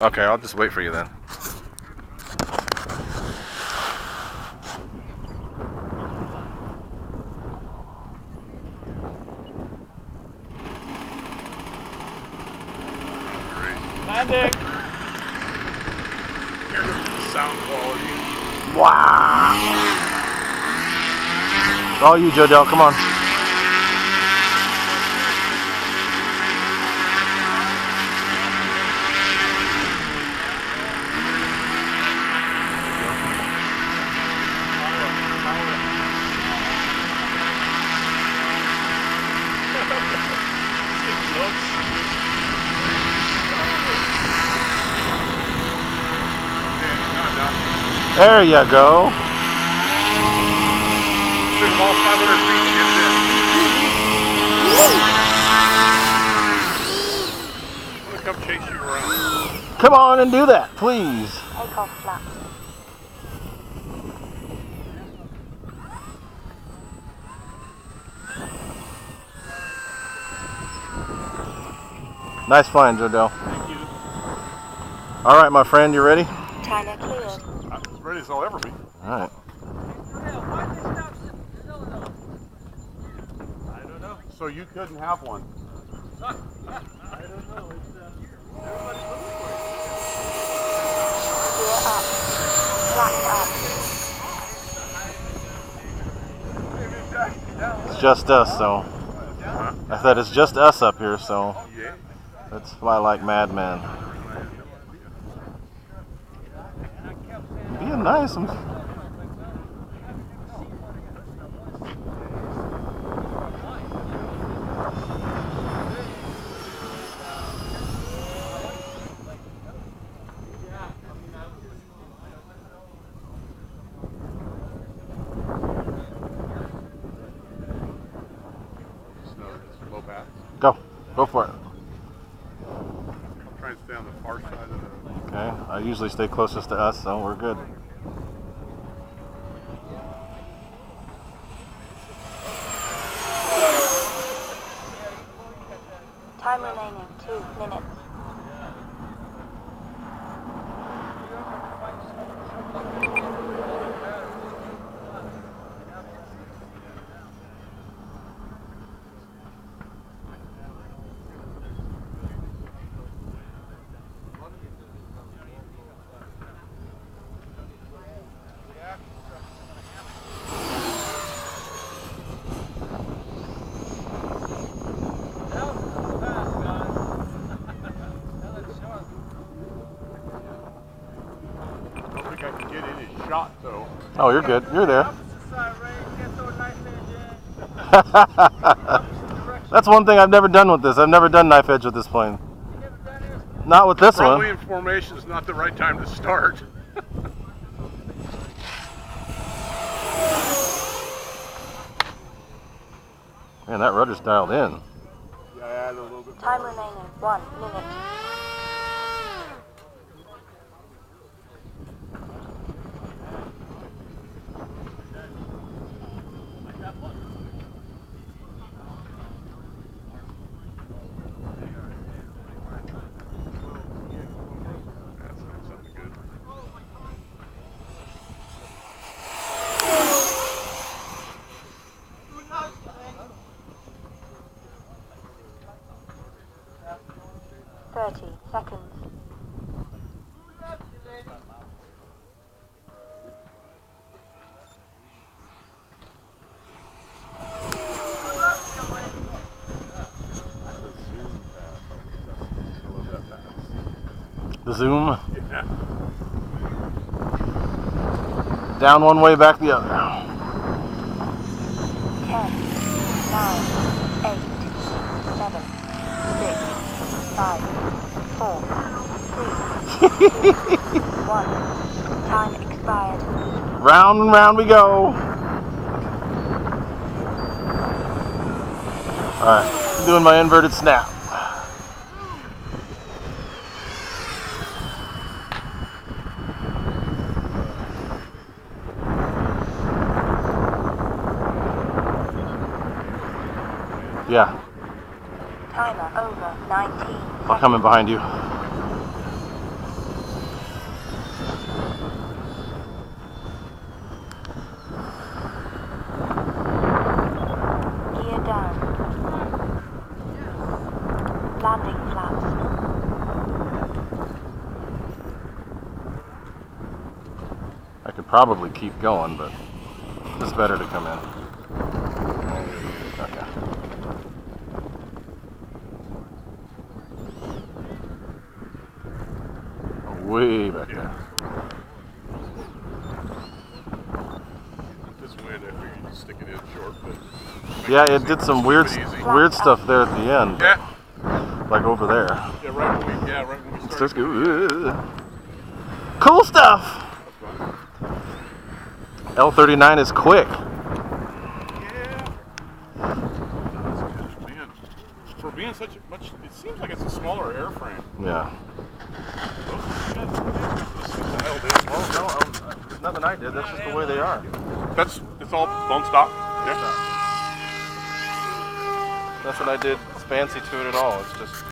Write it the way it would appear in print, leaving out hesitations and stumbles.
Okay, I'll just wait for you then. Landing! Here's the sound quality. Wow! It's all you, Joe Dell. Come on. There you go. Took them all 500 feet to get this. I'm gonna come chase you around. Come on and do that, please. Takeoff flaps. Nice flying, Joe Dell. Thank you. All right, my friend, you ready? Timer cleared. I'm as ready as I'll ever be. All right. I don't know. So you couldn't have one. I don't know. Everybody's looking for Gear up. Flaps up. It's just us, so. I said it's just us up here, so. Yeah. Let's fly like madmen. Being nice. Low pass. Go for it. I'm trying to stay on the far side of the. Okay, I usually stay closest to us, so we're good. Time remaining 2 minutes. I can get any shot though. Oh, you're good. You're there. That's one thing I've never done with this. I've never done knife edge with this plane. Not with this Probably one. in formation is not the right time to start. Man, that rudder's dialed in. Yeah, a little bit. Time remaining 1 minute. That's something good. Seconds. The zoom. Yeah. Down one way, back the other. 10, 9, 8, 7, 6, 5, 4, 3, 2, 1. Time expired. Round and round we go. Alright, doing my inverted snap. Yeah. Timer over 19. I'll come in behind you. Could probably keep going, but it's better to come in. Okay. Way back there. This wind, I figured you'd stick it in short, but Yeah, it did some weird stuff there at the end. yeah, Like over there. yeah, right when we It's started. just good. Cool stuff. L-39 is quick. Yeah. Man, for being such a much, it seems like it's a smaller airframe. Yeah. There's nothing I did. That's just the way they are. It's all bone stock. Yeah. Nothing I did fancy to it at all. It's just